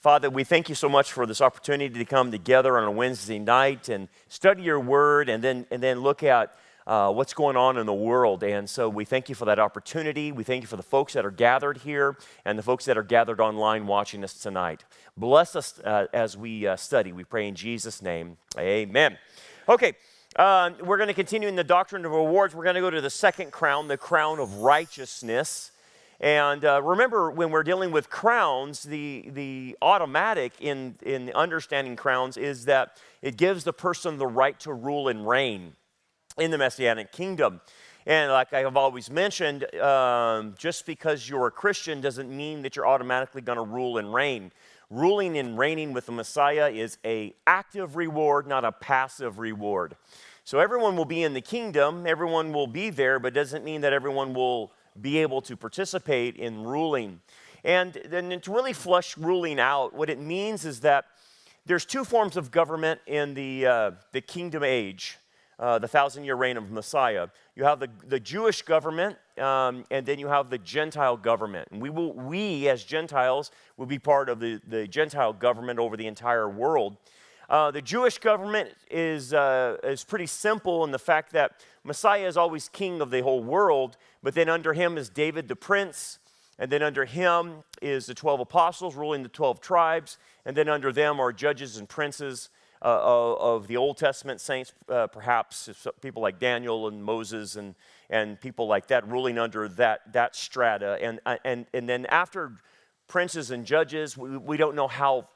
Father, we thank you so much for this opportunity to come together on a Wednesday night and study your word and then look at what's going on in the world. And so we thank you for that opportunity. We thank you for the folks that are gathered here and the folks that are gathered online watching us tonight. Bless us as we study. We pray in Jesus' name. Amen. Okay, we're going to continue in the Doctrine of Rewards. We're going to go to the second crown, the crown of righteousness. And remember, when we're dealing with crowns, the automatic in understanding crowns is that it gives the person the right to rule and reign in the Messianic kingdom. And like I have always mentioned, just because you're a Christian doesn't mean that you're automatically going to rule and reign. Ruling and reigning with the Messiah is an active reward, not a passive reward. So everyone will be in the kingdom, everyone will be there, but it doesn't mean that everyone will be able to participate in ruling. And then to really flush ruling out, what it means is that there's two forms of government in the kingdom age, the 1,000-year reign of Messiah. You have the Jewish government, and then you have the Gentile government. And we as Gentiles will be part of the Gentile government over the entire world. The Jewish government is pretty simple in the fact that Messiah is always king of the whole world, but then under him is David the prince, and then under him is the 12 apostles ruling the 12 tribes, and then under them are judges and princes of the Old Testament saints, perhaps people like Daniel and Moses and people like that ruling under that strata. And then after princes and judges, we don't know how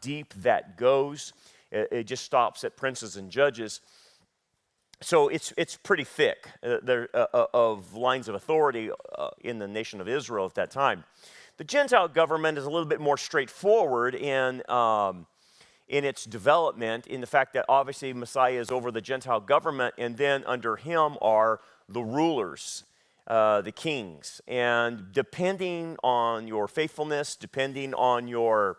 deep that goes. It just stops at princes and judges. So it's pretty thick of lines of authority in the nation of Israel at that time. The Gentile government is a little bit more straightforward in its development, in the fact that obviously Messiah is over the Gentile government, and then under him are the rulers, the kings. And depending on your faithfulness, depending on your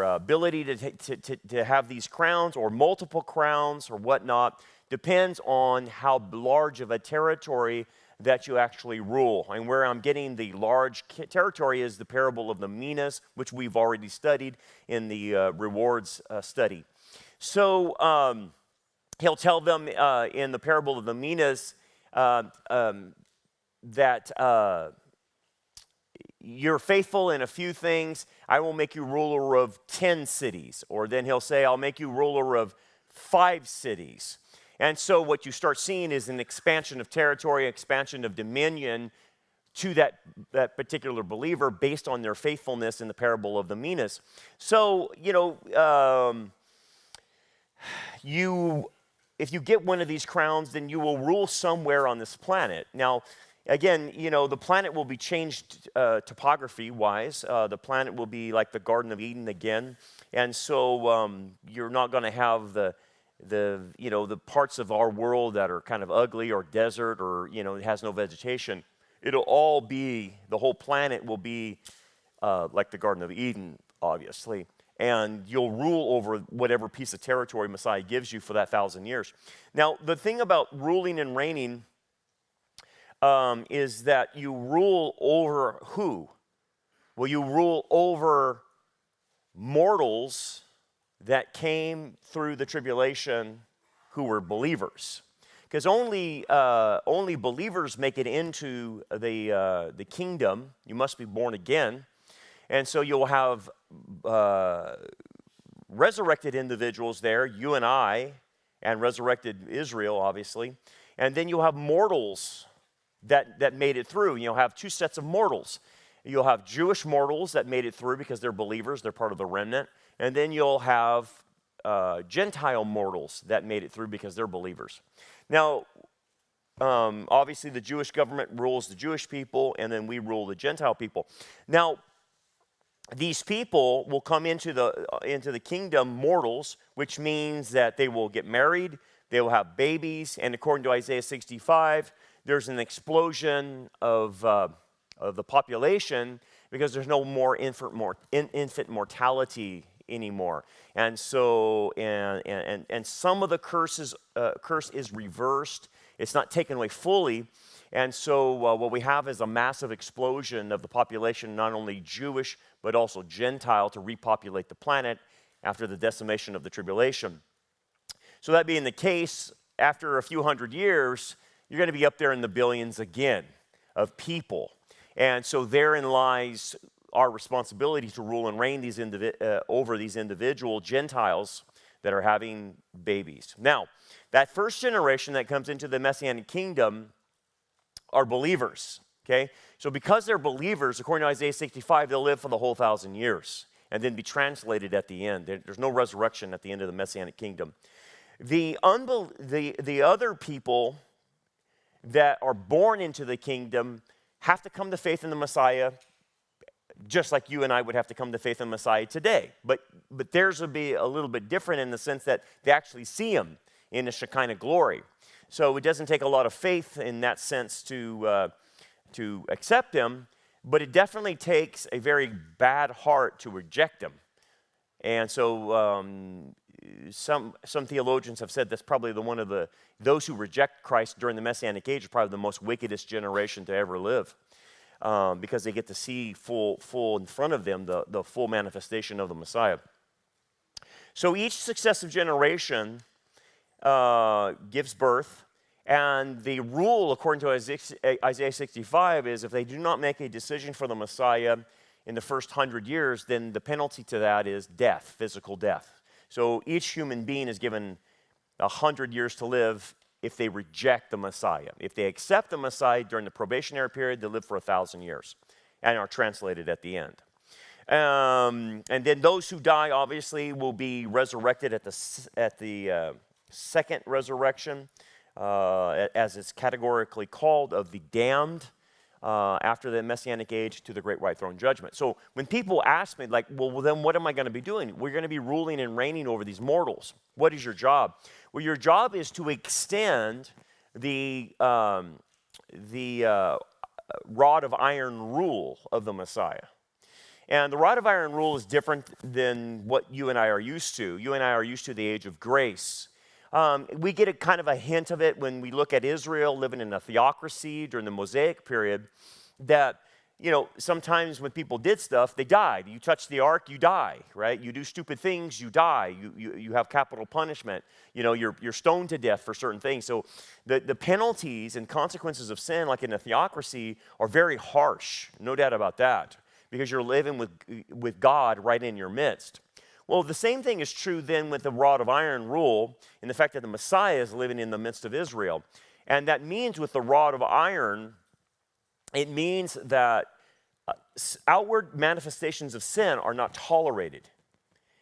ability to have these crowns or multiple crowns or whatnot, depends on how large of a territory that you actually rule. And where I'm getting the large territory is the parable of the minas, which we've already studied in the rewards study. So he'll tell them in the parable of the minas that you're faithful in a few things, I will make you ruler of 10 cities. Or then he'll say, I'll make you ruler of 5 cities. And so what you start seeing is an expansion of territory, expansion of dominion to that particular believer based on their faithfulness in the parable of the minas. So, if you get one of these crowns, then you will rule somewhere on this planet. Now, again, the planet will be changed topography-wise. The planet will be like the Garden of Eden again. And so you're not going to have the parts of our world that are kind of ugly or desert or, it has no vegetation. It'll all be, the whole planet will be like the Garden of Eden, obviously. And you'll rule over whatever piece of territory Messiah gives you for that 1,000 years. Now, the thing about ruling and reigning is that you rule over who? Well, you rule over mortals that came through the tribulation who were believers. Because only believers make it into the kingdom. You must be born again. And so you'll have resurrected individuals there, you and I, and resurrected Israel, obviously. And then you'll have mortals that made it through. You'll have two sets of mortals. You'll have Jewish mortals that made it through because they're believers, they're part of the remnant. And then you'll have Gentile mortals that made it through because they're believers. Now, obviously the Jewish government rules the Jewish people, and then we rule the Gentile people. Now, these people will come into the kingdom mortals, which means that they will get married, they will have babies, and according to Isaiah 65, there's an explosion of the population because there's no more infant mortality anymore. And so, and some of the curse is reversed, It's not taken away fully. And so what we have is a massive explosion of the population, not only Jewish, but also Gentile, to repopulate the planet after the decimation of the tribulation. So that being the case, after a few hundred years, you're going to be up there in the billions again of people. And so therein lies our responsibility to rule and reign over these individual Gentiles that are having babies. Now, that first generation that comes into the Messianic kingdom are believers, okay? So because they're believers, according to Isaiah 65, they'll live for the whole 1,000 years and then be translated at the end. There's no resurrection at the end of the Messianic kingdom. The other people that are born into the kingdom have to come to faith in the Messiah, just like you and I would have to come to faith in the Messiah today. But theirs will be a little bit different in the sense that they actually see him in a Shekinah glory. So it doesn't take a lot of faith in that sense to accept him, but it definitely takes a very bad heart to reject him. And so some theologians have said that's probably those who reject Christ during the Messianic age are probably the most wickedest generation to ever live, because they get to see full in front of them the full manifestation of the Messiah. So each successive generation gives birth, and the rule, according to Isaiah 65, is if they do not make a decision for the Messiah in the first 100 years, then the penalty to that is death, physical death. So each human being is given 100 years to live if they reject the Messiah. If they accept the Messiah during the probationary period, they live for 1,000 years and are translated at the end. And then those who die, obviously, will be resurrected at the second resurrection, as it's categorically called, of the damned after the Messianic age to the great white throne judgment. So when people ask me, like, well, then what am I going to be doing? We're going to be ruling and reigning over these mortals. What is your job? Well, your job is to extend the rod of iron rule of the Messiah. And the rod of iron rule is different than what you and I are used to. You and I are used to the age of grace. We get a kind of a hint of it when we look at Israel living in a theocracy during the Mosaic period, that, you know, sometimes when people did stuff, they died. You touch the ark, you die, right? You do stupid things, you die. You have capital punishment. You know, you're stoned to death for certain things. So the penalties and consequences of sin, like in a theocracy, are very harsh, no doubt about that, because you're living with God right in your midst. Well, the same thing is true then with the rod of iron rule, in the fact that the Messiah is living in the midst of Israel. And that means with the rod of iron, it means that outward manifestations of sin are not tolerated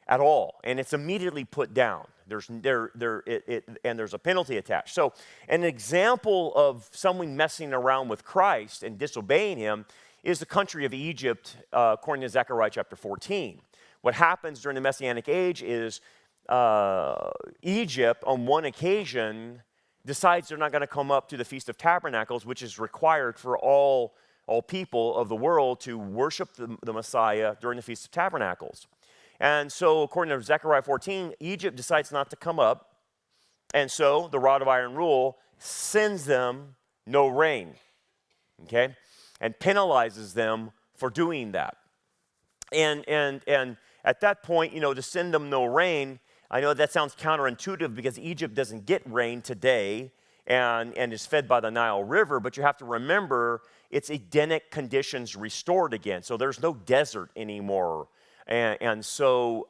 at all, and it's immediately put down. And there's a penalty attached. So an example of someone messing around with Christ and disobeying him is the country of Egypt, according to Zechariah chapter 14. What happens during the Messianic age is Egypt, on one occasion, decides they're not going to come up to the Feast of Tabernacles, which is required for all people of the world to worship the Messiah during the Feast of Tabernacles. And so, according to Zechariah 14, Egypt decides not to come up, and so the rod of iron rule sends them no rain, okay, and penalizes them for doing that. And at that point, you know, to send them no rain, I know that sounds counterintuitive because Egypt doesn't get rain today and is fed by the Nile River, but you have to remember it's Edenic conditions restored again. So there's no desert anymore. And so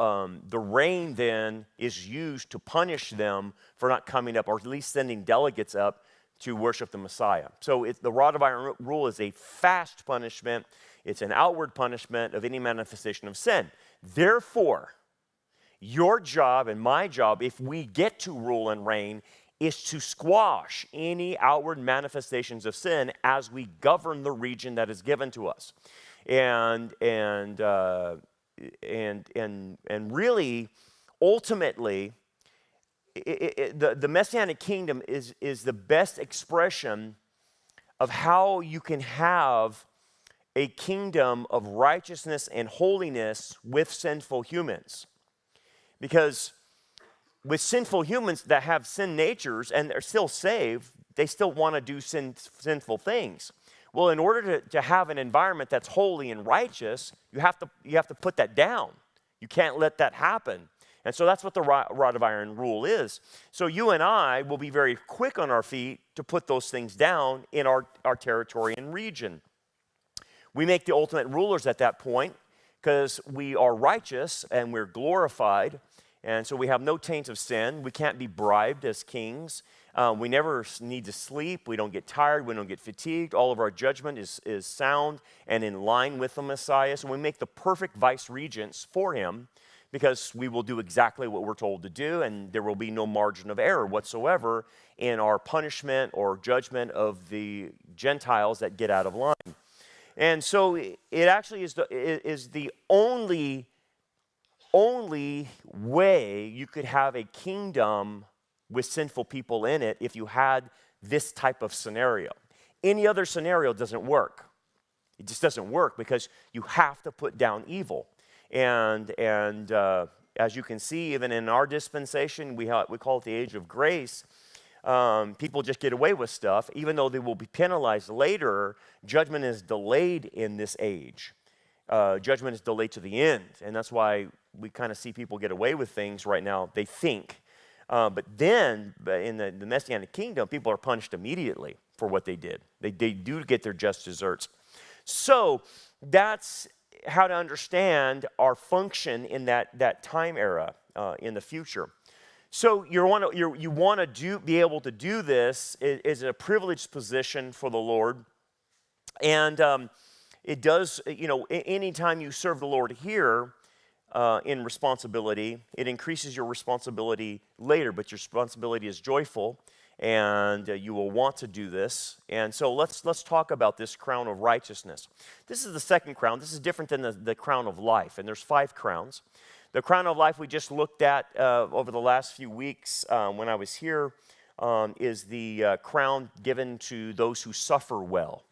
the rain then is used to punish them for not coming up, or at least sending delegates up to worship the Messiah. So the rod of iron rule is a fast punishment. It's an outward punishment of any manifestation of sin. Therefore, your job and my job, if we get to rule and reign, is to squash any outward manifestations of sin as we govern the region that is given to us. And really, ultimately, the Messianic kingdom is the best expression of how you can have a kingdom of righteousness and holiness with sinful humans. Because with sinful humans that have sin natures and they're still saved, they still want to do sinful things. Well, in order to have an environment that's holy and righteous, you have to put that down. You can't let that happen. And so that's what the rod of iron rule is. So you and I will be very quick on our feet to put those things down in our territory and region. We make the ultimate rulers at that point because we are righteous and we're glorified. And so we have no taint of sin. We can't be bribed as kings. We never need to sleep. We don't get tired. We don't get fatigued. All of our judgment is sound and in line with the Messiah. So we make the perfect vice regents for him because we will do exactly what we're told to do, and there will be no margin of error whatsoever in our punishment or judgment of the Gentiles that get out of line. And so it actually is the only way you could have a kingdom with sinful people in it if you had this type of scenario. Any other scenario doesn't work. It just doesn't work because you have to put down evil. And as you can see, even in our dispensation, we call it the age of grace. People just get away with stuff, even though they will be penalized later. Judgment is delayed in this age. Judgment is delayed to the end, and that's why we kind of see people get away with things right now. They think, but then in the Messianic kingdom, people are punished immediately for what they did. They do get their just deserts. So that's how to understand our function in that time era in the future. So you want to be able to do this is a privileged position for the Lord, and it does. Anytime you serve the Lord here in responsibility, it increases your responsibility later. But your responsibility is joyful, and you will want to do this. And so let's talk about this crown of righteousness. This is the second crown. This is different than the crown of life, and there's 5 crowns. The crown of life we just looked at over the last few weeks when I was here is the crown given to those who suffer well.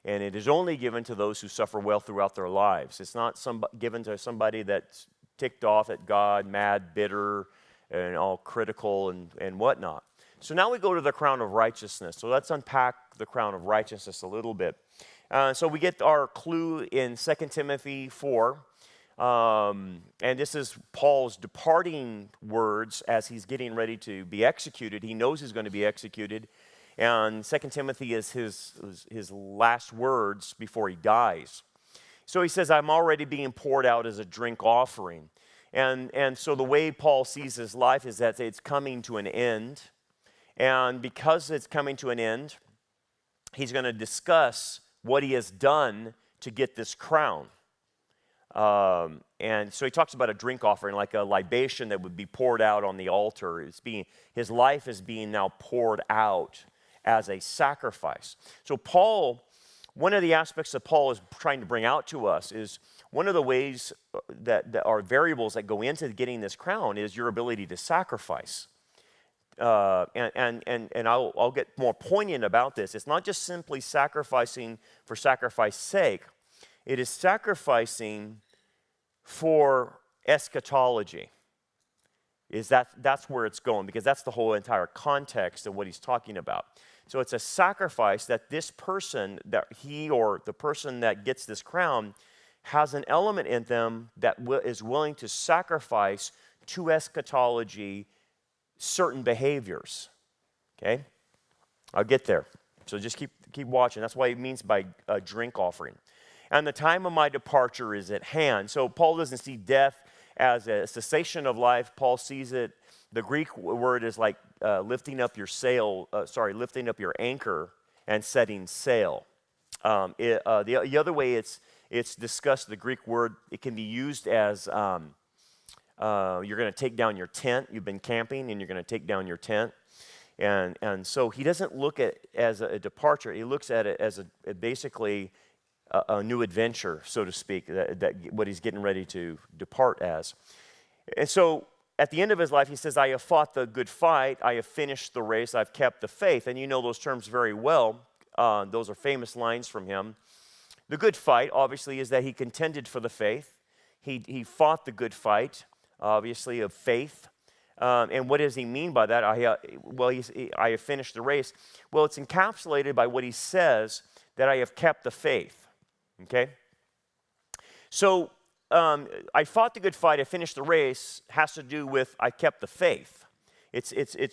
And it is only given to those who suffer well throughout their lives. It's not given to somebody that's ticked off at God, mad, bitter, and all critical and whatnot. So now we go to the crown of righteousness. So let's unpack the crown of righteousness a little bit. So we get our clue in 2 Timothy 4. And this is Paul's departing words as he's getting ready to be executed. He knows he's going to be executed. And 2 Timothy is his last words before he dies. So he says, I'm already being poured out as a drink offering. And so the way Paul sees his life is that it's coming to an end. And because it's coming to an end, he's going to discuss what he has done to get this crown. And so he talks about a drink offering, like a libation that would be poured out on the altar. His life is being now poured out as a sacrifice. So Paul, one of the aspects that Paul is trying to bring out to us is one of the ways that are variables that go into getting this crown is your ability to sacrifice. And I'll get more poignant about this. It's not just simply sacrificing for sacrifice's sake. It is sacrificing for eschatology. That's where it's going, because that's the whole entire context of what he's talking about. So it's a sacrifice that this person, that he or the person that gets this crown, has an element in them that is willing to sacrifice to eschatology certain behaviors. Okay? I'll get there. So just keep watching. That's what he means by a drink offering. And the time of my departure is at hand. So Paul doesn't see death as a cessation of life. Paul sees it. The Greek word is like lifting up your anchor and setting sail. The other way it's discussed, the Greek word, it can be used as you're going to take down your tent. You've been camping and you're going to take down your tent. And so he doesn't look at it as a departure. He looks at it as basically a new adventure, so to speak, that what he's getting ready to depart as. And so at the end of his life, he says, I have fought the good fight. I have finished the race. I've kept the faith. And you know those terms very well. Those are famous lines from him. The good fight, obviously, is that he contended for the faith. He fought the good fight, obviously, of faith. And what does he mean by that? I have finished the race. Well, it's encapsulated by what he says, that I have kept the faith. Okay? So, I fought the good fight, I finished the race, has to do with I kept the faith.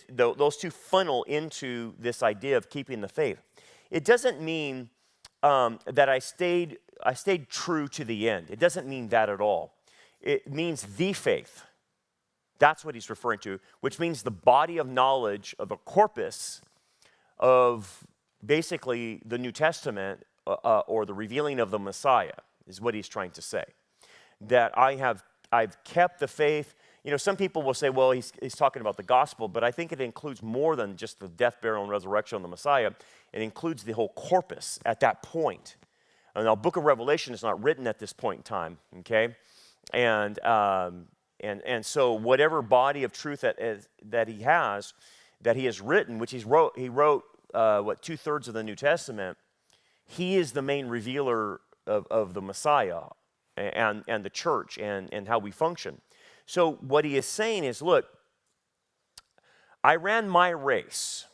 Those two funnel into this idea of keeping the faith. It doesn't mean that I stayed true to the end. It doesn't mean that at all. It means the faith. That's what he's referring to, which means the body of knowledge of a corpus of basically the New Testament or the revealing of the Messiah is what he's trying to say. That I've kept the faith. You know, some people will say, well, he's talking about the gospel, but I think it includes more than just the death, burial, and resurrection of the Messiah. It includes the whole corpus at that point. And now, Book of Revelation is not written at this point in time, okay? And so whatever body of truth that he has written, which he wrote 2/3 of the New Testament, he is the main revealer of the Messiah and the church and how we function. So what he is saying is, look, I ran my race,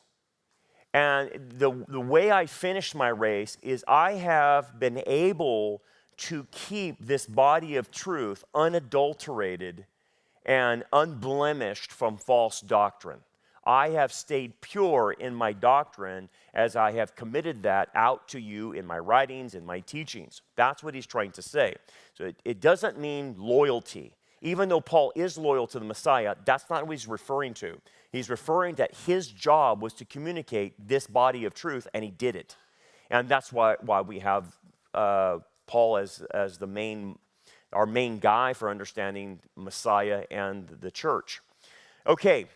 and the way I finished my race is I have been able to keep this body of truth unadulterated and unblemished from false doctrine. I have stayed pure in my doctrine as I have committed that out to you in my writings and my teachings. That's what he's trying to say. So it doesn't mean loyalty. Even though Paul is loyal to the Messiah, that's not what he's referring to. He's referring that his job was to communicate this body of truth, and he did it. And that's why we have Paul as our main guy for understanding Messiah and the church. Okay,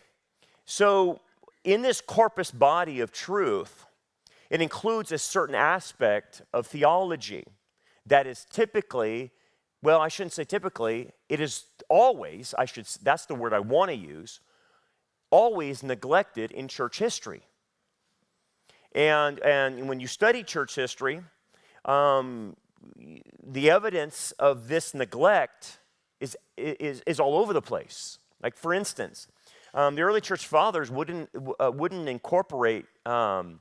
so in this corpus body of truth, it includes a certain aspect of theology that is typically, well, I shouldn't say typically, it is always, that's the word I want to use, always neglected in church history. And when you study church history, the evidence of this neglect is all over the place. Like, for instance, the early church fathers wouldn't incorporate the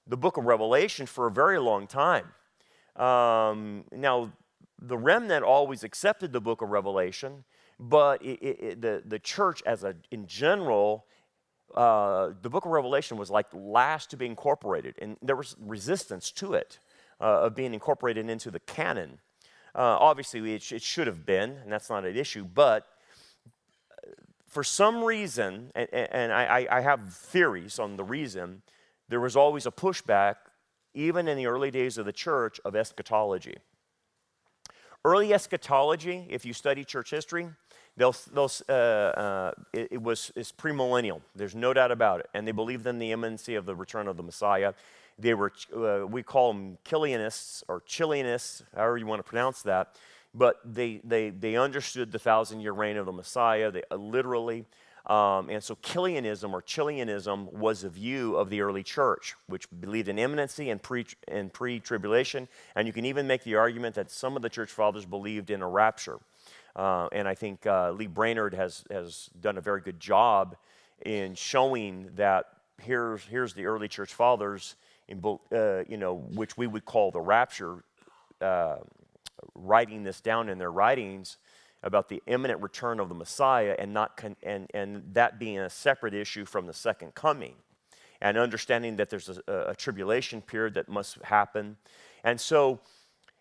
book of Revelation for a very long time. Now, the remnant always accepted the book of Revelation, but the church in general, the book of Revelation was like last to be incorporated, and there was resistance to it, of being incorporated into the canon. Obviously, it should have been, and that's not an issue, but for some reason, and I have theories on the reason, there was always a pushback, even in the early days of the church, of eschatology. Early eschatology, if you study church history, it's premillennial. There's no doubt about it. And they believed in the imminency of the return of the Messiah. They were, we call them Kilianists or Chilianists, however you want to pronounce that. But they understood the 1,000-year reign of the Messiah. They literally. And so Kilianism or Chilianism was a view of the early church, which believed in imminency and pre-tribulation. And you can even make the argument that some of the church fathers believed in a rapture. And I think Lee Brainerd has done a very good job in showing that here's the early church fathers, which we would call the rapture, writing this down in their writings about the imminent return of the Messiah, and that being a separate issue from the second coming, and understanding that there's a tribulation period that must happen. And so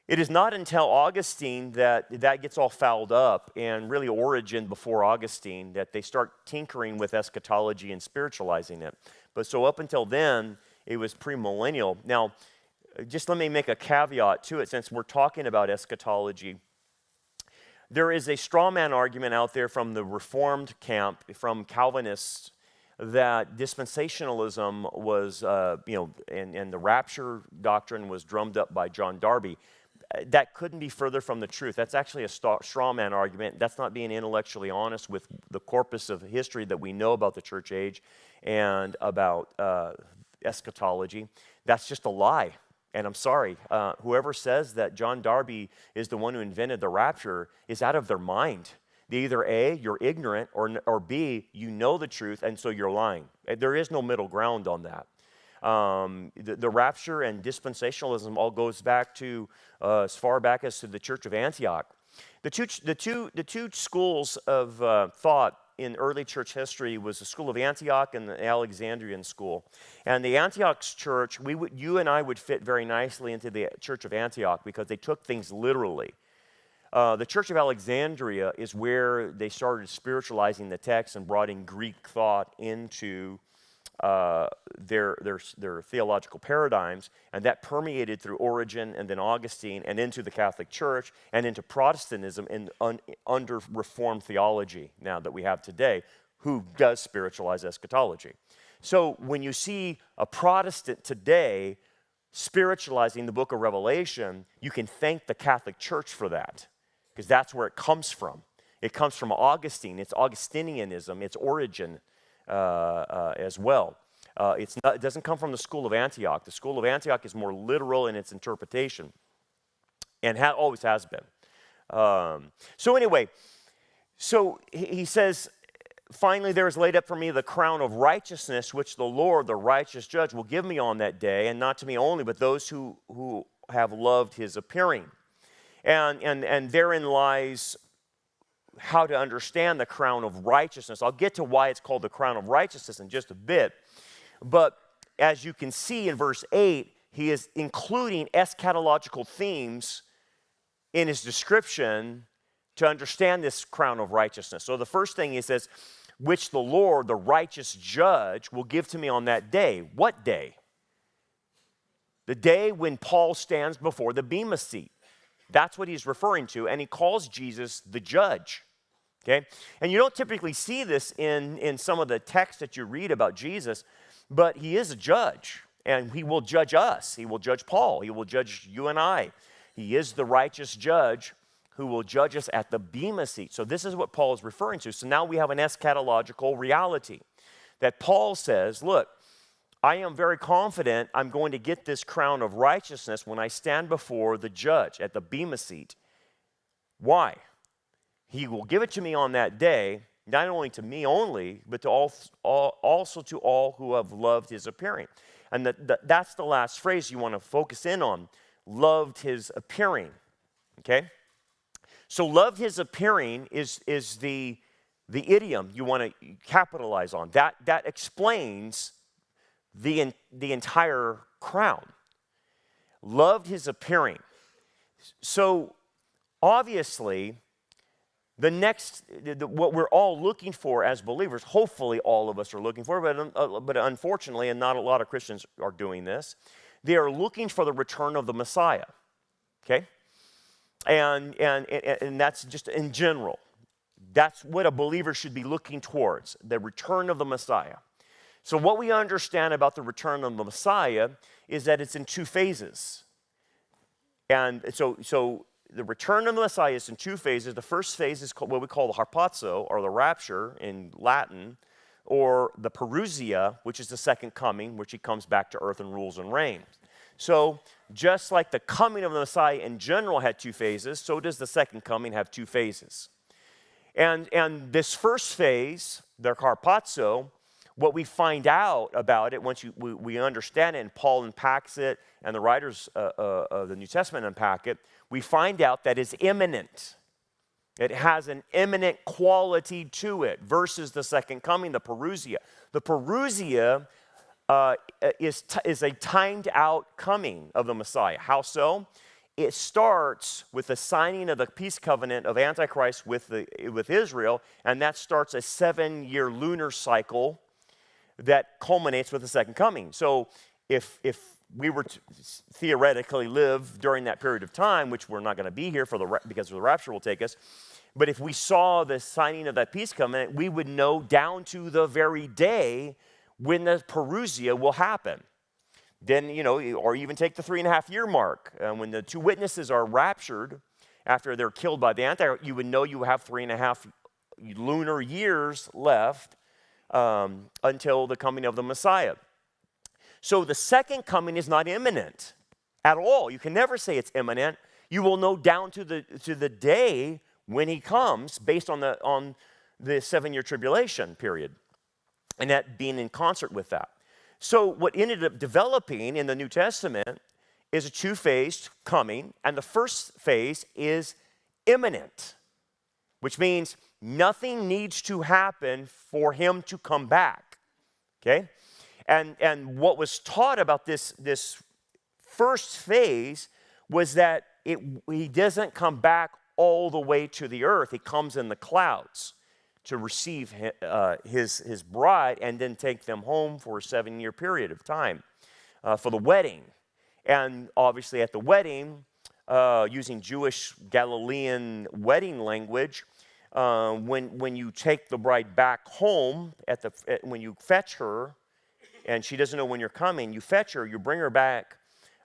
it is not until Augustine that gets all fouled up, and really Origen before Augustine, that they start tinkering with eschatology and spiritualizing it. But so up until then, it was premillennial. Now, just let me make a caveat to it, since we're talking about eschatology. There is a straw man argument out there from the Reformed camp, from Calvinists, that dispensationalism was, and the rapture doctrine was drummed up by John Darby. That couldn't be further from the truth. That's actually a straw man argument. That's not being intellectually honest with the corpus of history that we know about the church age and about eschatology. That's just a lie. And I'm sorry, whoever says that John Darby is the one who invented the rapture is out of their mind. Either A, you're ignorant, or B, you know the truth, and so you're lying. There is no middle ground on that. The rapture and dispensationalism all goes back to as far back as to the Church of Antioch. The two schools of thought in early church history was the school of Antioch and the Alexandrian school. And the Antioch church, you and I would fit very nicely into the Church of Antioch because they took things literally. The Church of Alexandria is where they started spiritualizing the text and brought in Greek thought into their theological paradigms, and that permeated through Origen and then Augustine and into the Catholic Church and into Protestantism under Reformed theology now that we have today, who does spiritualize eschatology. So when you see a Protestant today spiritualizing the book of Revelation, you can thank the Catholic Church for that, because that's where it comes from. It comes from Augustine. It's Augustinianism. It's Origen as well. It doesn't come from the school of Antioch. The school of Antioch is more literal in its interpretation, and always has been. So anyway, he says, finally there is laid up for me the crown of righteousness, which the Lord, the righteous judge, will give me on that day, and not to me only, but those who have loved his appearing. And therein lies how to understand the crown of righteousness. I'll get to why it's called the crown of righteousness in just a bit. But as you can see in verse 8, he is including eschatological themes in his description to understand this crown of righteousness. So the first thing he says, which the Lord, the righteous judge, will give to me on that day. What day? The day when Paul stands before the bema seat. That's what he's referring to, and he calls Jesus the judge. Okay? And you don't typically see this in some of the texts that you read about Jesus, but he is a judge, and he will judge us. He will judge Paul. He will judge you and I. He is the righteous judge who will judge us at the bema seat. So this is what Paul is referring to. So now we have an eschatological reality that Paul says, look, I am very confident I'm going to get this crown of righteousness when I stand before the judge at the bema seat. Why? He will give it to me on that day, not only to me only, but to also to all who have loved his appearing. And that's the last phrase you want to focus in on, loved his appearing. Okay? So loved his appearing is the idiom you want to capitalize on. That explains the entire crown. Loved his appearing. So obviously, what we're all looking for as believers, hopefully all of us are looking for, but unfortunately, and not a lot of Christians are doing this, they are looking for the return of the Messiah. Okay? And that's just in general. That's what a believer should be looking towards, the return of the Messiah. So what we understand about the return of the Messiah is that it's in two phases. And so the return of the Messiah is in two phases. The first phase is what we call the harpazo, or the rapture in Latin, or the parousia, which is the second coming, which he comes back to earth and rules and reigns. So just like the coming of the Messiah in general had two phases, so does the second coming have two phases. And this first phase, the harpazo, what we find out about it once we understand it, and Paul unpacks it, and the writers of the New Testament unpack it, we find out that it's imminent. It has an imminent quality to it versus the second coming, the parousia. The parousia is a timed out coming of the Messiah. How so? It starts with the signing of the peace covenant of Antichrist with Israel, and that starts a 7-year lunar cycle that culminates with the second coming. So if we were to theoretically live during that period of time, which we're not going to be here because the rapture will take us, but if we saw the signing of that peace covenant, we would know down to the very day when the parousia will happen. Then, or even take the 3.5-year mark. When the two witnesses are raptured after they're killed by the Antichrist, you would know you have 3.5 lunar years left until the coming of the Messiah. So the second coming is not imminent at all. You can never say it's imminent. You will know down to the day when he comes based on the 7-year tribulation period, and that being in concert with that. So what ended up developing in the New Testament is a two-phased coming, and the first phase is imminent, which means nothing needs to happen for him to come back, okay? And what was taught about this first phase was that he doesn't come back all the way to the earth. He comes in the clouds to receive his bride and then take them home for a 7-year period of time for the wedding. And obviously at the wedding, using Jewish Galilean wedding language, when you take the bride back home, when you fetch her, and she doesn't know when you're coming, you fetch her, you bring her back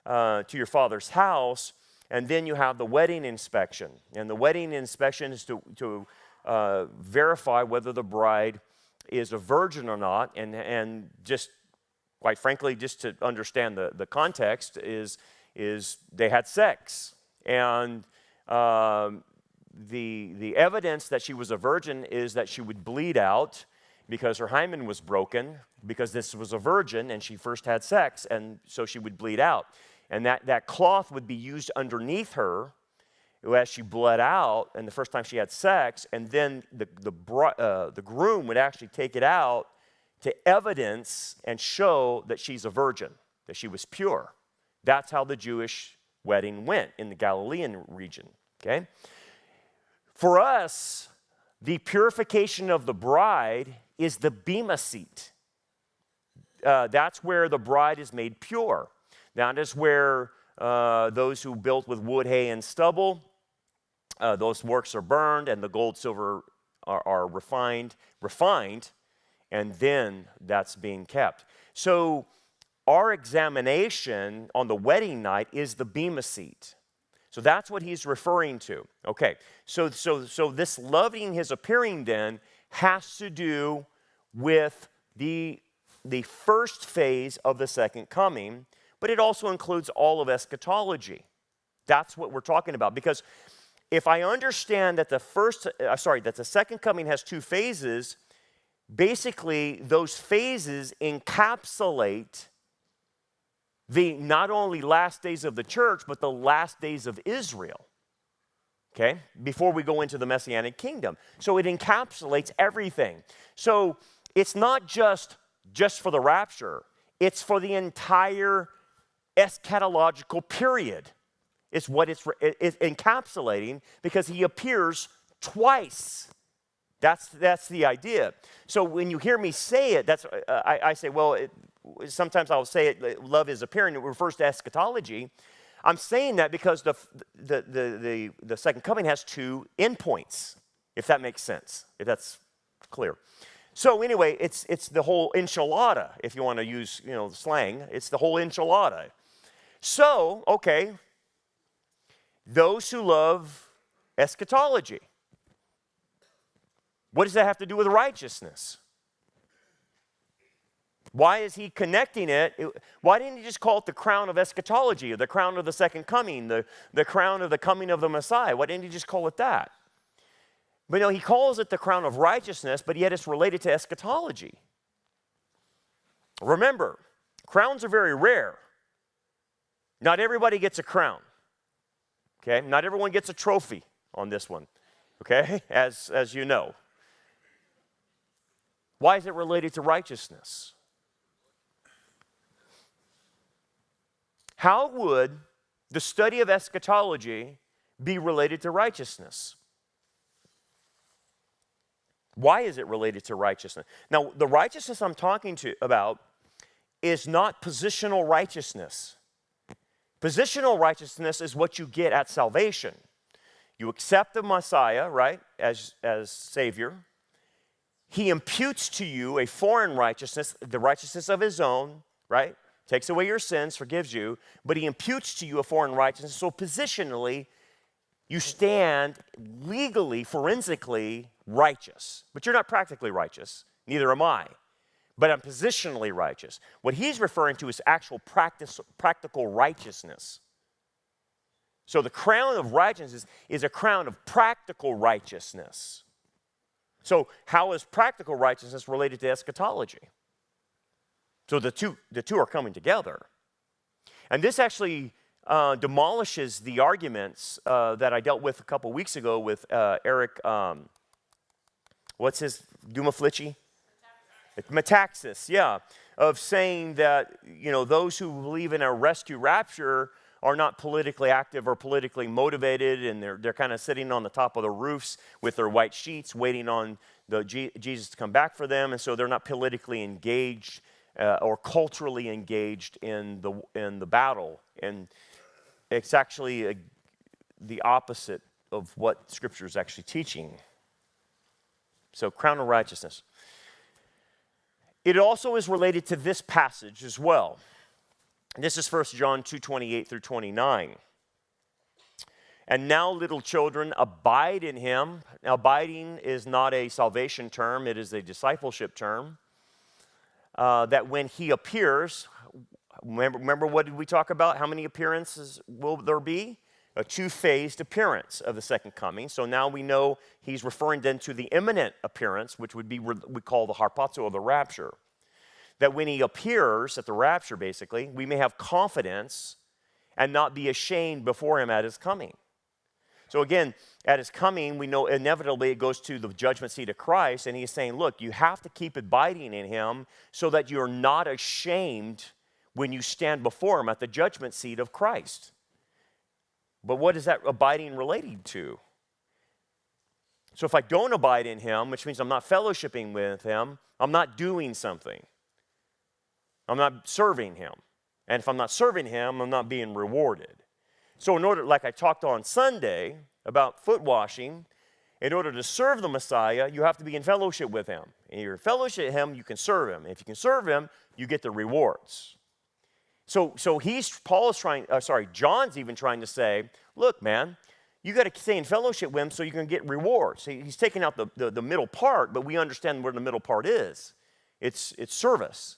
to your father's house, and then you have the wedding inspection. And the wedding inspection is to verify whether the bride is a virgin or not, and just, quite frankly, just to understand the context, is they had sex. And the evidence that she was a virgin is that she would bleed out because her hymen was broken, because this was a virgin and she first had sex, and so she would bleed out. And that cloth would be used underneath her as she bled out, and the first time she had sex, and then the groom would actually take it out to evidence and show that she's a virgin, that she was pure. That's how the Jewish wedding went in the Galilean region, okay? For us, the purification of the bride is the bema seat. That's where the bride is made pure. That is where those who built with wood, hay, and stubble, those works are burned, and the gold, silver are refined, and then that's being kept. So our examination on the wedding night is the bema seat. So that's what he's referring to. Okay, so this loving his appearing then has to do with the first phase of the second coming, but it also includes all of eschatology. That's what we're talking about. Because if I understand that that the second coming has two phases, basically those phases encapsulate the not only last days of the church, but the last days of Israel, okay, before we go into the Messianic kingdom. So it encapsulates everything. So it's not just for the rapture, it's for the entire eschatological period. It's what it's encapsulating, because he appears twice. That's the idea. So when you hear me say it, I say, well, sometimes I'll say it, love is appearing, it refers to eschatology. I'm saying that because the second coming has two endpoints, if that makes sense, if that's clear. So anyway, it's the whole enchilada, if you want to use slang. It's the whole enchilada. So, okay, those who love eschatology, what does that have to do with righteousness? Why is he connecting it? Why didn't he just call it the crown of eschatology, or the crown of the second coming, the crown of the coming of the Messiah? Why didn't he just call it that? But no, he calls it the crown of righteousness, but yet it's related to eschatology. Remember, crowns are very rare. Not everybody gets a crown. Okay? Not everyone gets a trophy on this one. Okay? As you know. Why is it related to righteousness? How would the study of eschatology be related to righteousness? Why is it related to righteousness? Now, the righteousness I'm talking about is not positional righteousness. Positional righteousness is what you get at salvation. You accept the Messiah, right, as Savior. He imputes to you a foreign righteousness, the righteousness of his own, right? Takes away your sins, forgives you, but he imputes to you a foreign righteousness. So positionally, you stand legally, forensically righteous. But you're not practically righteous. Neither am I. But I'm positionally righteous. What he's referring to is actual practical righteousness. So the crown of righteousness is a crown of practical righteousness. So how is practical righteousness related to eschatology? So the two are coming together. And this actually demolishes the arguments that I dealt with a couple weeks ago with Eric, what's his, Dumaflici? Metaxas, yeah, of saying that, those who believe in a rescue rapture are not politically active or politically motivated, and they're kind of sitting on the top of the roofs with their white sheets waiting on Jesus to come back for them, and so they're not politically engaged or culturally engaged in the battle. And it's actually the opposite of what Scripture is actually teaching. So, crown of righteousness. It also is related to this passage as well. This is 1 John 2:28 through 29. And now, little children, abide in him. Now, abiding is not a salvation term. It is a discipleship term. That when he appears, remember what did we talk about? How many appearances will there be? A two-phased appearance of the second coming. So now we know he's referring then to the imminent appearance, which would be we call the harpazo, or the rapture. That when he appears at the rapture, basically, we may have confidence and not be ashamed before him at his coming. So again, at his coming, we know inevitably it goes to the judgment seat of Christ, and he's saying, look, you have to keep abiding in him so that you're not ashamed when you stand before him at the judgment seat of Christ. But what is that abiding relating to? So if I don't abide in him, which means I'm not fellowshipping with him, I'm not doing something. I'm not serving him. And if I'm not serving him, I'm not being rewarded. So in order, like I talked on Sunday about foot washing, in order to serve the Messiah, you have to be in fellowship with him. And if you're in fellowship with him, you can serve him. If you can serve him, you get the rewards. So John's even trying to say, look, man, you got to stay in fellowship with him so you can get rewards. He's taking out the middle part, but we understand where the middle part is. It's service.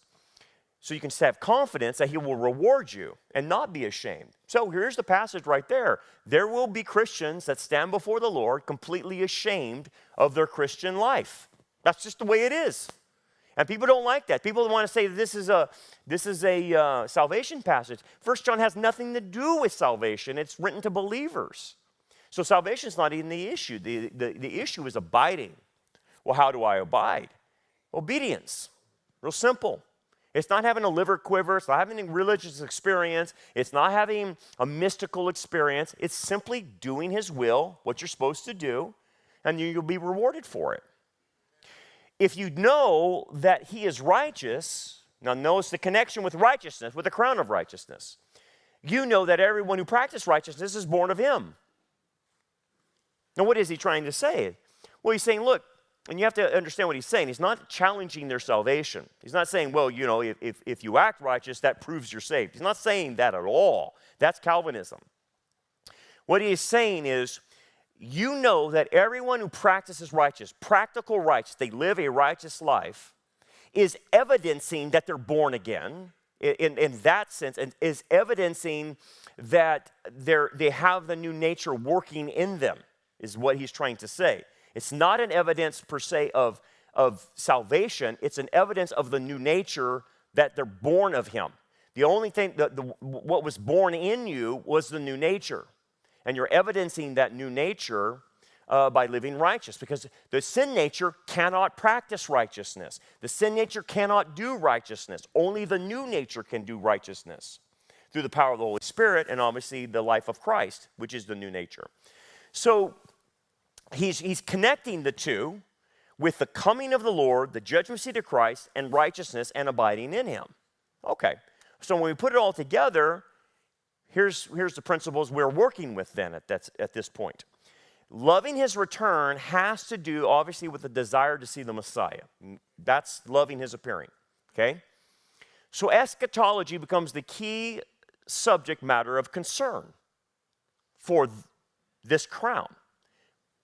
So you can have confidence that he will reward you and not be ashamed. So here's the passage right there. There will be Christians that stand before the Lord completely ashamed of their Christian life. That's just the way it is. And people don't like that. People want to say this is a salvation passage. 1 John has nothing to do with salvation. It's written to believers. So salvation is not even the issue. The issue is abiding. Well, how do I abide? Obedience. Real simple. It's not having a liver quiver. It's not having a religious experience. It's not having a mystical experience. It's simply doing his will, what you're supposed to do, and you'll be rewarded for it. If you know that he is righteous, now notice the connection with righteousness, with the crown of righteousness. You know that everyone who practices righteousness is born of him. Now, what is he trying to say? Well, he's saying, look, and you have to understand what he's saying. He's not challenging their salvation. He's not saying, well, if you act righteous, that proves you're saved. He's not saying that at all. That's Calvinism. What he is saying is, you know that everyone who practices righteous, practical righteous, they live a righteous life, is evidencing that they're born again, in that sense, and is evidencing that they have the new nature working in them, is what he's trying to say. It's not an evidence per se of salvation. It's an evidence of the new nature that they're born of him. The only thing, what was born in you was the new nature. And you're evidencing that new nature by living righteous, because the sin nature cannot practice righteousness. The sin nature cannot do righteousness. Only the new nature can do righteousness through the power of the Holy Spirit and obviously the life of Christ, which is the new nature. So he's connecting the two with the coming of the Lord, the judgment seat of Christ, and righteousness and abiding in him. Okay, so when we put it all together, here's the principles we're working with then at this point. Loving his return has to do, obviously, with the desire to see the Messiah. That's loving his appearing, okay? So eschatology becomes the key subject matter of concern for this crown.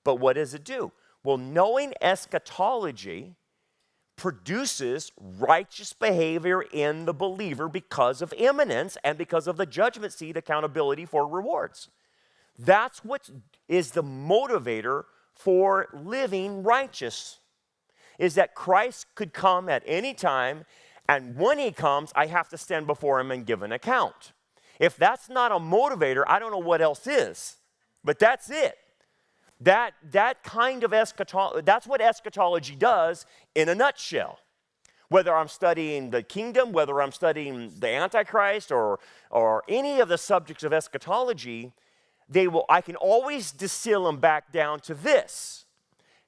But what does it do? Well, knowing eschatology produces righteous behavior in the believer because of imminence and because of the judgment seat accountability for rewards. That's what is the motivator for living righteous, is that Christ could come at any time, and when he comes, I have to stand before him and give an account. If that's not a motivator, I don't know what else is. But that's it. That kind of eschatology, that's what eschatology does in a nutshell. Whether I'm studying the kingdom, whether I'm studying the Antichrist, or any of the subjects of eschatology, I can always distill them back down to this.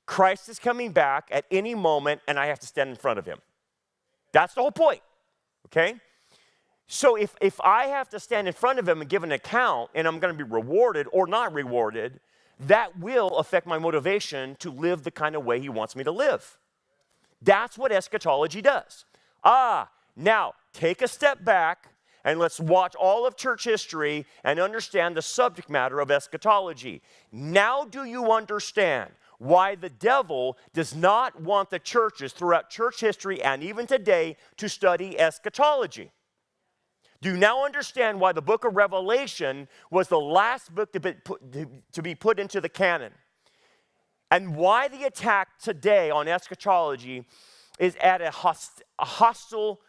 Christ is coming back at any moment, and I have to stand in front of him. That's the whole point, okay? So if I have to stand in front of him and give an account, and I'm going to be rewarded or not rewarded, that will affect my motivation to live the kind of way he wants me to live. That's what eschatology does. Now, take a step back, and let's watch all of church history and understand the subject matter of eschatology. Now do you understand why the devil does not want the churches throughout church history and even today to study eschatology? Do you now understand why the book of Revelation was the last book to be put into the canon? And why the attack today on eschatology is at a hostile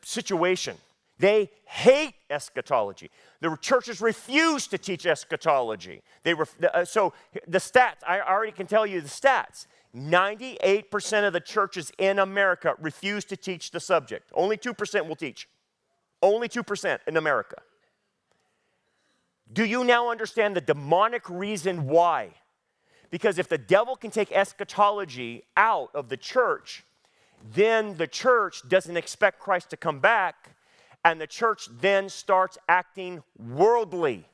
situation. They hate eschatology. The churches refuse to teach eschatology. So the stats, I already can tell you the stats. 98% of the churches in America refuse to teach the subject. Only 2% will teach. Only 2% in America. Do you now understand the demonic reason why? Because if the devil can take eschatology out of the church, then the church doesn't expect Christ to come back, and the church then starts acting worldly.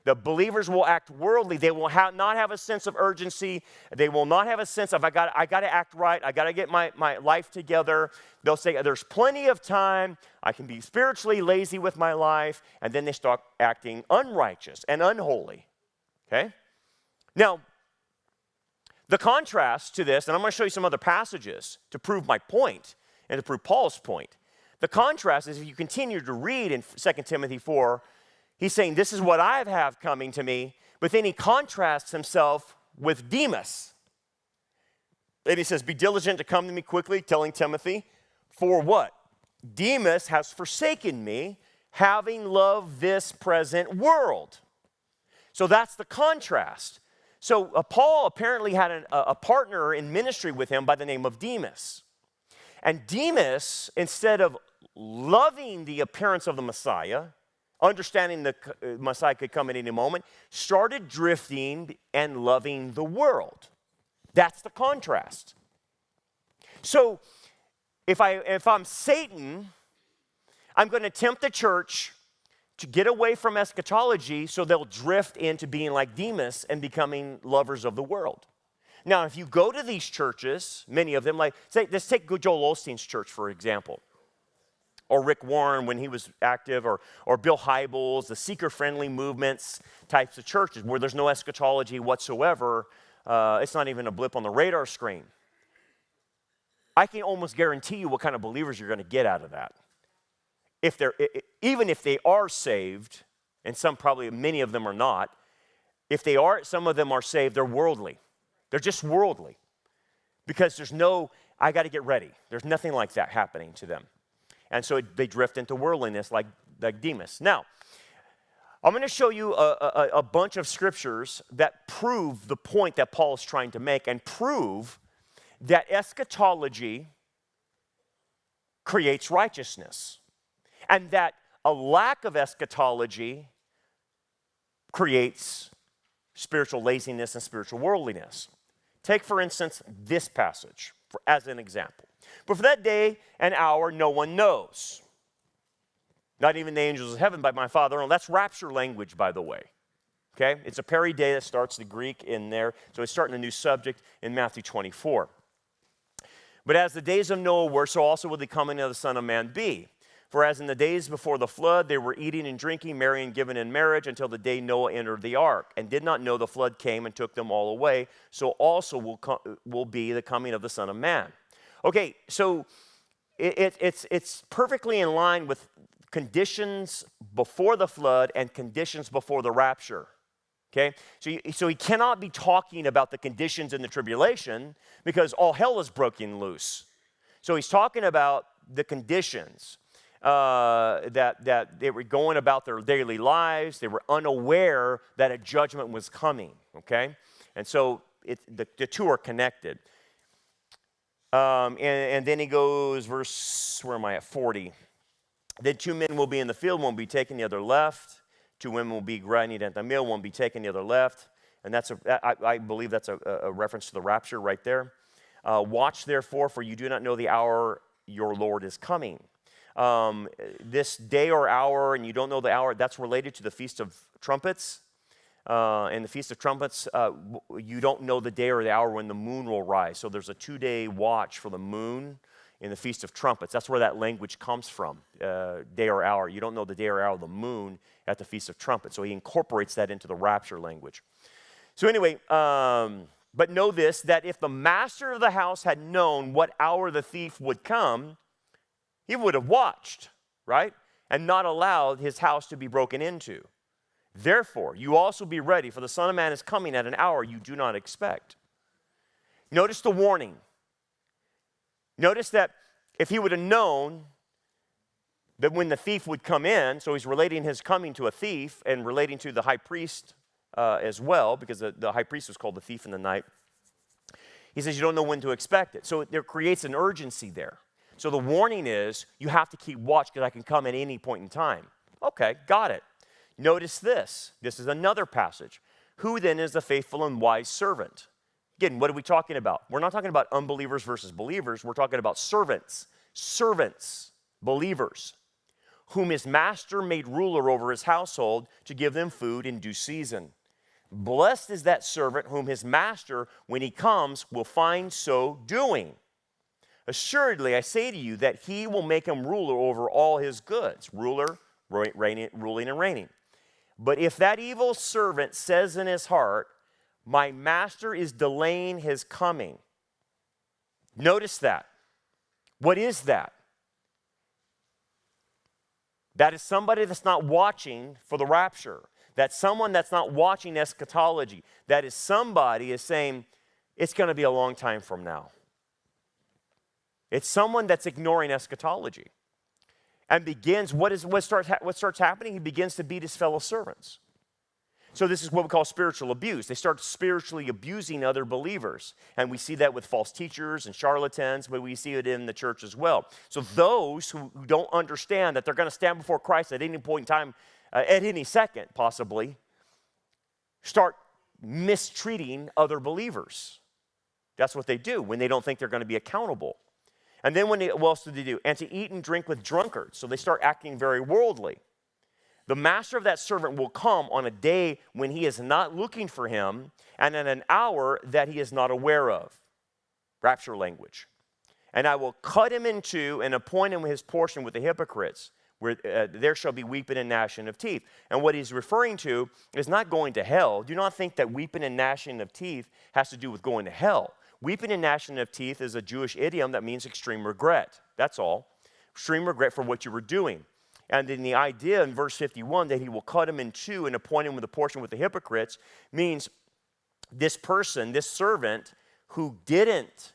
The believers will act worldly. They will not have a sense of urgency. They will not have a sense of, I got to act right. I got to get my life together. They'll say, there's plenty of time. I can be spiritually lazy with my life. And then they start acting unrighteous and unholy. Okay? Now, the contrast to this, and I'm going to show you some other passages to prove my point and to prove Paul's point. The contrast is if you continue to read in 2 Timothy 4, he's saying, this is what I have coming to me, but then he contrasts himself with Demas. And he says, be diligent to come to me quickly, telling Timothy, for what? Demas has forsaken me, having loved this present world. So that's the contrast. So Paul apparently had a partner in ministry with him by the name of Demas. And Demas, instead of loving the appearance of the Messiah, understanding the Messiah could come at any moment, started drifting and loving the world. That's the contrast. So if I'm Satan, I'm going to tempt the church to get away from eschatology so they'll drift into being like Demas and becoming lovers of the world. Now, if you go to these churches, many of them, let's take Joel Osteen's church, for example. Or Rick Warren when he was active, or Bill Hybels, the seeker-friendly movements types of churches where there's no eschatology whatsoever. It's not even a blip on the radar screen. I can almost guarantee you what kind of believers you're going to get out of that. Even if they are saved, and many of them are not, some of them are saved, they're worldly. They're just worldly. Because I got to get ready. There's nothing like that happening to them. And so they drift into worldliness like Demas. Now, I'm going to show you a bunch of scriptures that prove the point that Paul is trying to make and prove that eschatology creates righteousness and that a lack of eschatology creates spiritual laziness and spiritual worldliness. Take, for instance, this passage as an example. But for that day and hour, no one knows. Not even the angels of heaven, but my Father alone. That's rapture language, by the way. Okay? It's a periday that starts the Greek in there. So it's starting a new subject in Matthew 24. But as the days of Noah were, so also will the coming of the Son of Man be. For as in the days before the flood, they were eating and drinking, marrying and giving in marriage, until the day Noah entered the ark, and did not know the flood came and took them all away. So also will be the coming of the Son of Man. Okay, so it's perfectly in line with conditions before the flood and conditions before the rapture. Okay? So he cannot be talking about the conditions in the tribulation because all hell is broken loose. So he's talking about the conditions that they were going about their daily lives. They were unaware that a judgment was coming. Okay? And so the two are connected. And then he goes, where am I at? 40. Then 2 men will be in the field, one will be taken, the other left. 2 women will be grinding at the mill, one will be taken, the other left. And I believe that's a reference to the rapture right there. Watch therefore, for you do not know the hour your Lord is coming. This day or hour, and you don't know the hour, that's related to the Feast of Trumpets. In the Feast of Trumpets, you don't know the day or the hour when the moon will rise. So there's a 2-day watch for the moon in the Feast of Trumpets. That's where that language comes from, day or hour. You don't know the day or hour of the moon at the Feast of Trumpets. So he incorporates that into the rapture language. So anyway, but know this, that if the master of the house had known what hour the thief would come, he would have watched, right? And not allowed his house to be broken into. Therefore, you also be ready, for the Son of Man is coming at an hour you do not expect. Notice the warning. Notice that if he would have known that when the thief would come in, so he's relating his coming to a thief and relating to the high priest as well, because the high priest was called the thief in the night. He says you don't know when to expect it. So there creates an urgency there. So the warning is you have to keep watch because I can come at any point in time. Okay, got it. Notice this. This is another passage. Who then is the faithful and wise servant? Again, what are we talking about? We're not talking about unbelievers versus believers. We're talking about servants, believers, whom his master made ruler over his household to give them food in due season. Blessed is that servant whom his master, when he comes, will find so doing. Assuredly, I say to you that he will make him ruler over all his goods. Ruler, ruling and reigning. But if that evil servant says in his heart, my master is delaying his coming. Notice that. What is that? That is somebody that's not watching for the rapture. That's someone that's not watching eschatology. That is somebody is saying, it's going to be a long time from now. It's someone that's ignoring eschatology. And begins, what starts happening? He begins to beat his fellow servants. So this is what we call spiritual abuse. They start spiritually abusing other believers. And we see that with false teachers and charlatans, but we see it in the church as well. So those who don't understand that they're going to stand before Christ at any point in time, at any second possibly, start mistreating other believers. That's what they do when they don't think they're going to be accountable. And then what else do they do? And to eat and drink with drunkards. So they start acting very worldly. The master of that servant will come on a day when he is not looking for him and at an hour that he is not aware of. Rapture language. And I will cut him in two and appoint him his portion with the hypocrites, where there shall be weeping and gnashing of teeth. And what he's referring to is not going to hell. Do not think that weeping and gnashing of teeth has to do with going to hell. Weeping and gnashing of teeth is a Jewish idiom that means extreme regret. That's all. Extreme regret for what you were doing. And then the idea in verse 51 that he will cut him in two and appoint him with a portion with the hypocrites means this person, this servant who didn't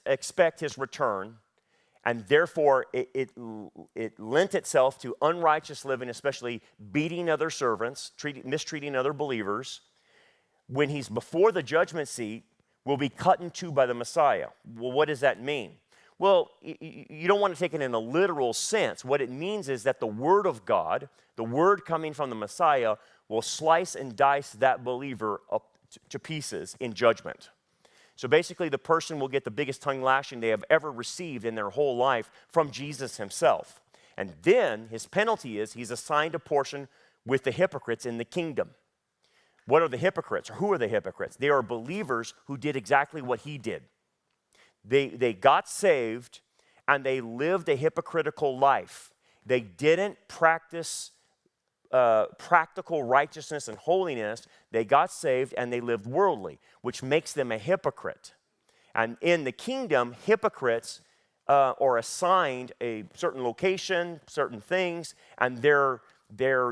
expect his return, and therefore it lent itself to unrighteous living, especially beating other servants, mistreating other believers. When he's before the judgment seat, will be cut in two by the Messiah. Well, what does that mean? Well, you don't want to take it in a literal sense. What it means is that the Word of God, the Word coming from the Messiah, will slice and dice that believer up to pieces in judgment. So basically, the person will get the biggest tongue lashing they have ever received in their whole life from Jesus himself. And then his penalty is he's assigned a portion with the hypocrites in the kingdom. What are the hypocrites? Or who are the hypocrites? They are believers who did exactly what he did. They got saved and they lived a hypocritical life. They didn't practice practical righteousness and holiness. They got saved and they lived worldly, which makes them a hypocrite. And in the kingdom, hypocrites or assigned a certain location, certain things, and they're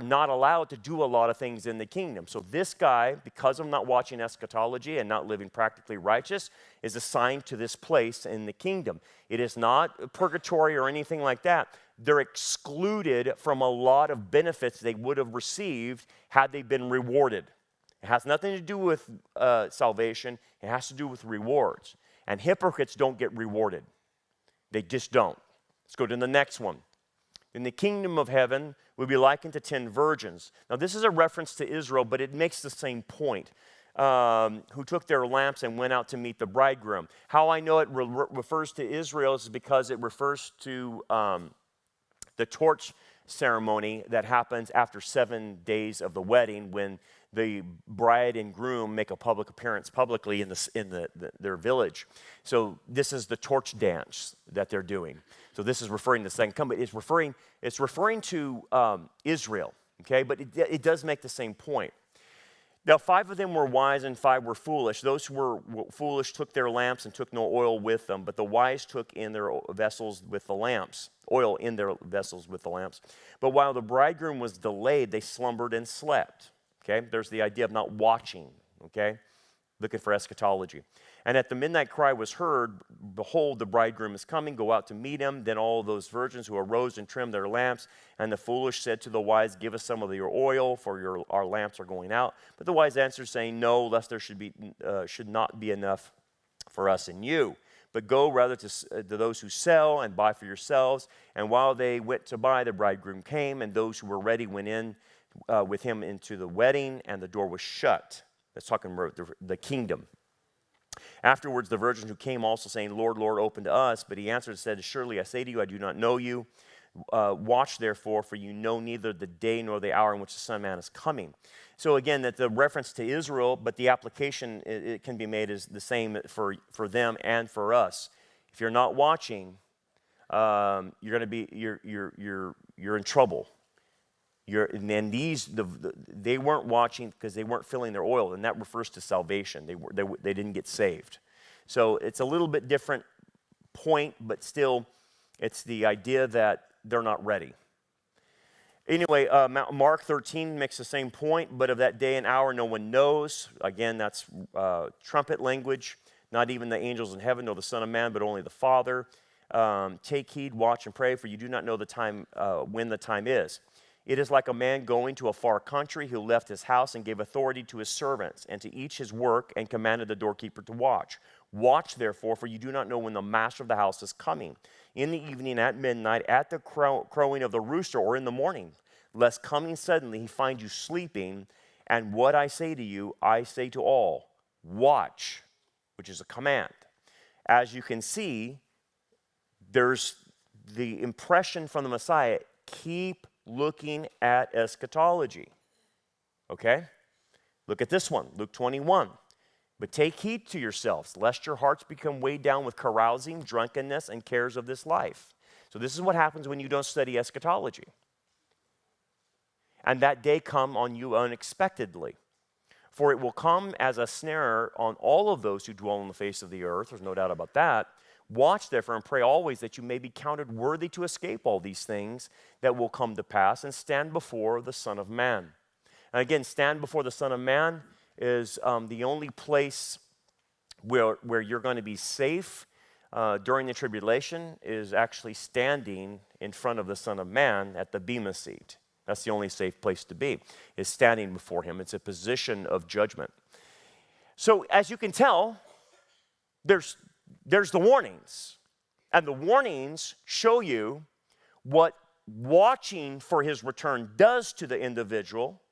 not allowed to do a lot of things in the kingdom. So this guy, because of not watching eschatology and not living practically righteous, is assigned to this place in the kingdom. It is not purgatory or anything like that. They're excluded from a lot of benefits they would have received had they been rewarded. It has nothing to do with salvation. It has to do with rewards. And hypocrites don't get rewarded. They just don't. Let's go to the next one. In the kingdom of heaven will be likened to 10 virgins. Now, this is a reference to Israel, but it makes the same point. Who took their lamps and went out to meet the bridegroom. How I know it refers to Israel is because it refers to the torch ceremony that happens after 7 days of the wedding, when the bride and groom make a public appearance publicly in their village. So this is the torch dance that they're doing. So this is referring to the second coming. It's referring to Israel, okay? But it does make the same point. Now 5 of them were wise and 5 were foolish. Those who were foolish took their lamps and took no oil with them, but the wise took in their vessels with the lamps, oil in their vessels with the lamps. But while the bridegroom was delayed, they slumbered and slept. Okay, there's the idea of not watching, okay, looking for eschatology. And at the midnight cry was heard, behold, the bridegroom is coming, go out to meet him. Then all those virgins who arose and trimmed their lamps, and the foolish said to the wise, give us some of your oil, for our lamps are going out. But the wise answered, saying, no, lest there should not be enough for us and you. But go rather to those who sell and buy for yourselves. And while they went to buy, the bridegroom came, and those who were ready went in with him into the wedding, and the door was shut. That's talking about the kingdom. Afterwards, the virgins who came also saying, Lord, Lord, open to us. But he answered and said, surely I say to you, I do not know you. Watch therefore, for you know neither the day nor the hour in which the Son of Man is coming. So again, that the reference to Israel, but the application it can be made is the same for them and for us. If you're not watching, you're in trouble. They weren't watching because they weren't filling their oil, and that refers to salvation. They didn't get saved. So it's a little bit different point, but still, it's the idea that they're not ready. Anyway, Mark 13 makes the same point, but of that day and hour no one knows. Again, that's trumpet language. Not even the angels in heaven nor the Son of Man, but only the Father. Take heed, watch, and pray, for you do not know the time when the time is. It is like a man going to a far country who left his house and gave authority to his servants and to each his work and commanded the doorkeeper to watch. Watch, therefore, for you do not know when the master of the house is coming, in the evening, at midnight, at the crowing of the rooster, or in the morning, lest coming suddenly he find you sleeping. And what I say to you, I say to all, watch, which is a command. As you can see, there's the impression from the Messiah, keep looking at eschatology. Okay? Look at this one, Luke 21. But take heed to yourselves, lest your hearts become weighed down with carousing, drunkenness, and cares of this life. So this is what happens when you don't study eschatology. And that day come on you unexpectedly. For it will come as a snare on all of those who dwell on the face of the earth. There's no doubt about that. Watch therefore and pray always that you may be counted worthy to escape all these things that will come to pass and stand before the Son of Man. And again, stand before the Son of Man is the only place where you're going to be safe during the tribulation is actually standing in front of the Son of Man at the Bema seat. That's the only safe place to be, is standing before him. It's a position of judgment. So as you can tell, there's the warnings. And the warnings show you what watching for his return does to the individual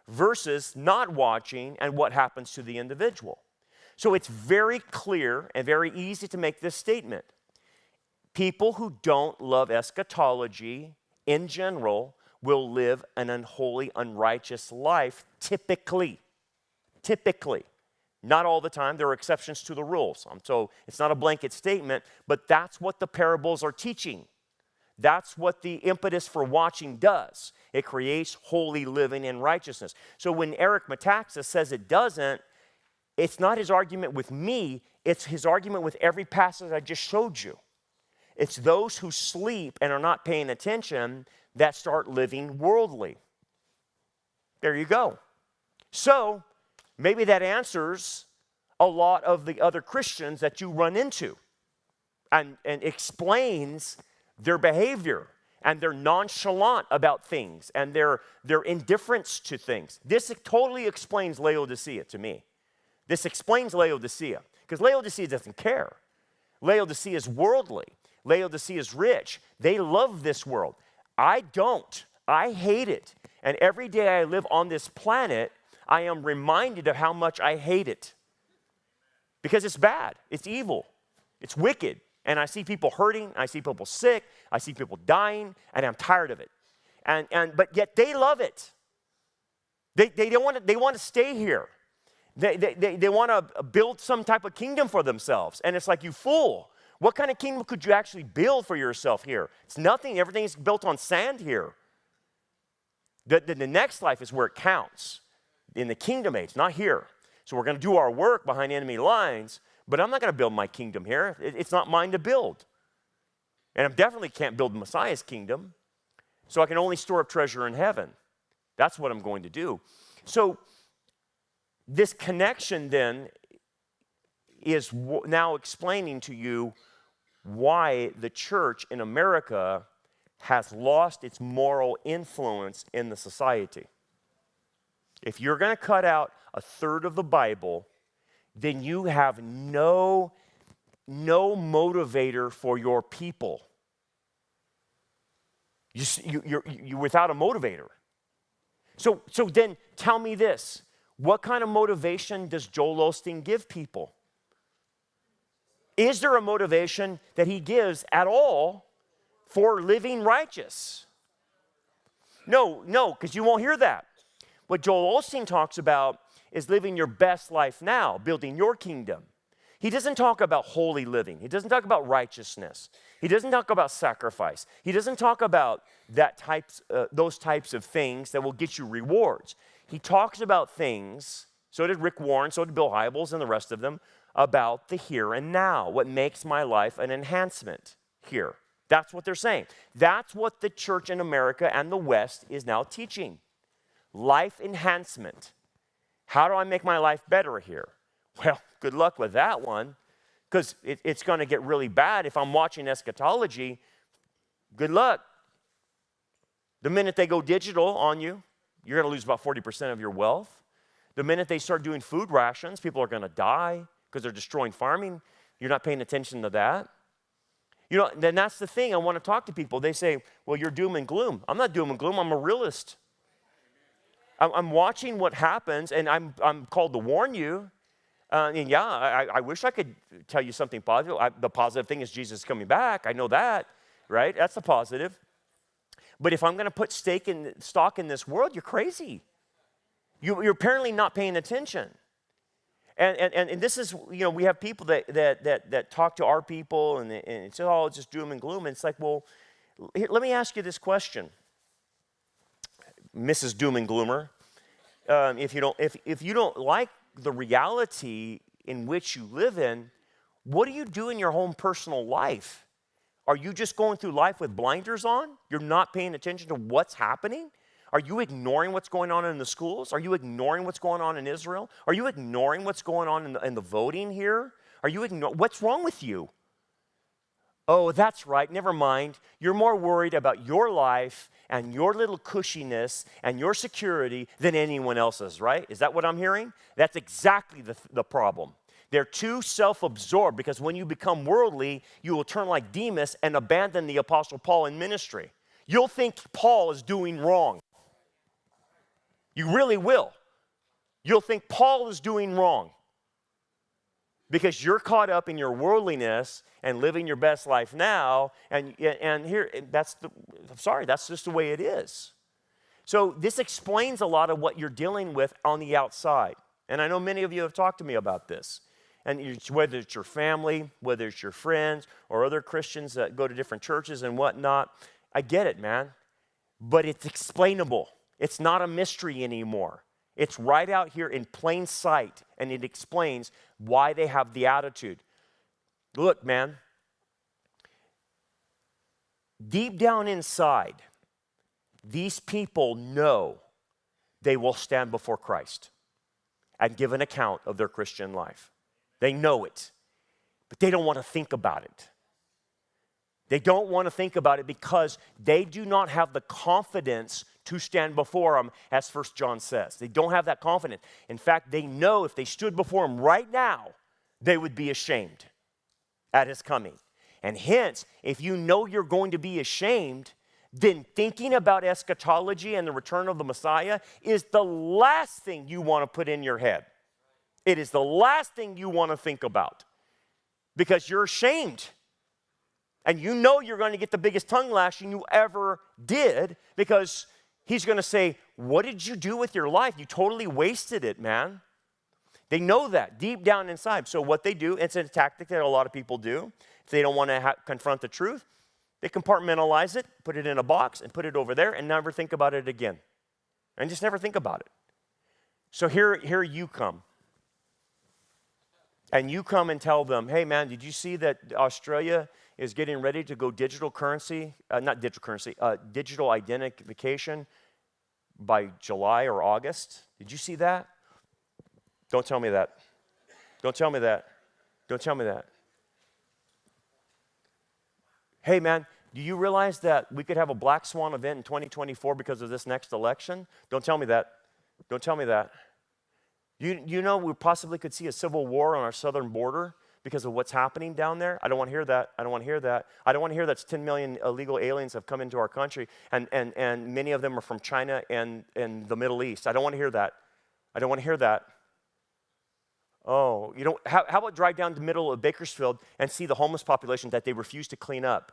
versus not watching and what happens to the individual. So it's very clear and very easy to make this statement. People who don't love eschatology in general will live an unholy, unrighteous life typically. Typically. Not all the time. There are exceptions to the rules. So it's not a blanket statement, but that's what the parables are teaching. That's what the impetus for watching does. It creates holy living and righteousness. So when Eric Metaxas says it doesn't, it's not his argument with me, it's his argument with every passage I just showed you. It's those who sleep and are not paying attention that start living worldly. There you go. So, maybe that answers a lot of the other Christians that you run into and explains their behavior and their nonchalant about things and their indifference to things. This totally explains Laodicea to me. This explains Laodicea because Laodicea doesn't care. Laodicea is worldly. Laodicea is rich. They love this world. I don't. I hate it. And every day I live on this planet, I am reminded of how much I hate it. Because it's bad. It's evil. It's wicked. And I see people hurting. I see people sick. I see people dying. And I'm tired of it. But yet they love it. They want to stay here. They want to build some type of kingdom for themselves. And it's like, you fool. What kind of kingdom could you actually build for yourself here? It's nothing. Everything is built on sand here. The next life is where it counts. In the kingdom age, not here. So we're going to do our work behind enemy lines, but I'm not going to build my kingdom here. It's not mine to build. And I definitely can't build Messiah's kingdom. So I can only store up treasure in heaven. That's what I'm going to do. So this connection then is now explaining to you why the church in America has lost its moral influence in the society. If you're going to cut out a third of the Bible, then you have no motivator for your people. You're without a motivator. So then tell me this. What kind of motivation does Joel Osteen give people? Is there a motivation that he gives at all for living righteous? No, because you won't hear that. What Joel Osteen talks about is living your best life now, building your kingdom. He doesn't talk about holy living. He doesn't talk about righteousness. He doesn't talk about sacrifice. He doesn't talk about those types of things that will get you rewards. He talks about things, so did Rick Warren, so did Bill Hybels and the rest of them, about the here and now, what makes my life an enhancement here. That's what they're saying. That's what the church in America and the West is now teaching. Life enhancement. How do I make my life better here? Well, good luck with that one, because it's going to get really bad if I'm watching eschatology. Good luck. The minute they go digital on you, you're going to lose about 40% of your wealth. The minute they start doing food rations, people are going to die because they're destroying farming. You're not paying attention to that. You know, then that's the thing. I want to talk to people. They say, well, you're doom and gloom. I'm not doom and gloom. I'm a realist. I'm watching what happens, and I'm called to warn you. I wish I could tell you something positive. The positive thing is Jesus is coming back. I know that, right? That's the positive. But if I'm going to put stock in this world, you're crazy. You're apparently not paying attention. And this is, we have people that talk to our people, and it's all just doom and gloom. And it's like, well, here, let me ask you this question, Mrs. Doom and Gloomer. If you don't like the reality in which you live in, what do you do in your own personal life? Are you just going through life with blinders on? You're not paying attention to what's happening? Are you ignoring what's going on in the schools? Are you ignoring what's going on in Israel? Are you ignoring what's going on in the voting here? What's wrong with you? Oh, that's right, never mind. You're more worried about your life and your little cushiness and your security than anyone else's, right? Is that what I'm hearing? That's exactly the problem. They're too self-absorbed, because when you become worldly, you will turn like Demas and abandon the Apostle Paul in ministry. You'll think Paul is doing wrong. You really will. You'll think Paul is doing wrong because you're caught up in your worldliness and living your best life now. And here, that's just the way it is. So this explains a lot of what you're dealing with on the outside. And I know many of you have talked to me about this. And whether it's your family, whether it's your friends, or other Christians that go to different churches and whatnot, I get it, man. But it's explainable. It's not a mystery anymore. It's right out here in plain sight, and it explains why they have the attitude. Look, man, Deep down inside, these people know they will stand before Christ and give an account of their Christian life. They know it, but they don't want to think about it. They don't want to think about it because they do not have the confidence to stand before him, as 1 John says. They don't have that confidence. In fact, they know if they stood before him right now, they would be ashamed at his coming. And hence, if you know you're going to be ashamed, then thinking about eschatology and the return of the Messiah is the last thing you want to put in your head. It is the last thing you want to think about because you're ashamed. And you know you're going to get the biggest tongue lashing you ever did because he's going to say, what did you do with your life? You totally wasted it, man. They know that deep down inside. So what they do, it's a tactic that a lot of people do. If they don't want to confront the truth, they compartmentalize it, put it in a box, and put it over there and never think about it again. And just never think about it. So here you come. And you come and tell them, hey, man, did you see that Australia is getting ready to go digital currency, digital identification by July or August? Did you see that? Don't tell me that. Don't tell me that. Don't tell me that. Hey, man, do you realize that we could have a black swan event in 2024 because of this next election? Don't tell me that. Don't tell me that. You know we possibly could see a civil war on our southern border because of what's happening down there? I don't want to hear that. I don't want to hear that. I don't want to hear that 10 million illegal aliens have come into our country, and many of them are from China and the Middle East. I don't want to hear that. I don't want to hear that. Oh, how about drive down to the middle of Bakersfield and see the homeless population that they refuse to clean up?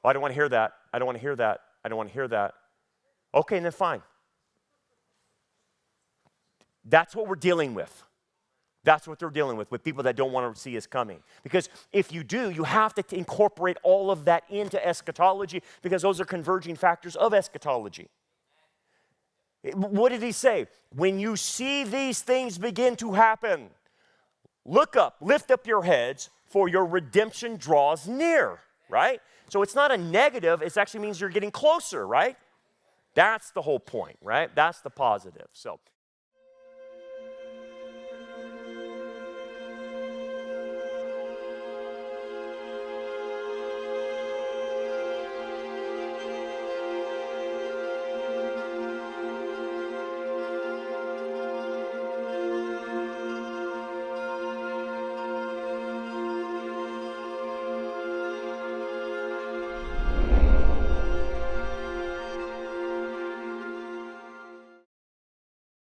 Oh, I don't want to hear that. I don't want to hear that. I don't want to hear that. Okay, then fine. That's what we're dealing with. That's what they're dealing with people that don't want to see us coming. Because if you do, you have to incorporate all of that into eschatology because those are converging factors of eschatology. What did he say? When you see these things begin to happen, look up, lift up your heads, for your redemption draws near, right? So it's not a negative, it actually means you're getting closer, right? That's the whole point, right? That's the positive. So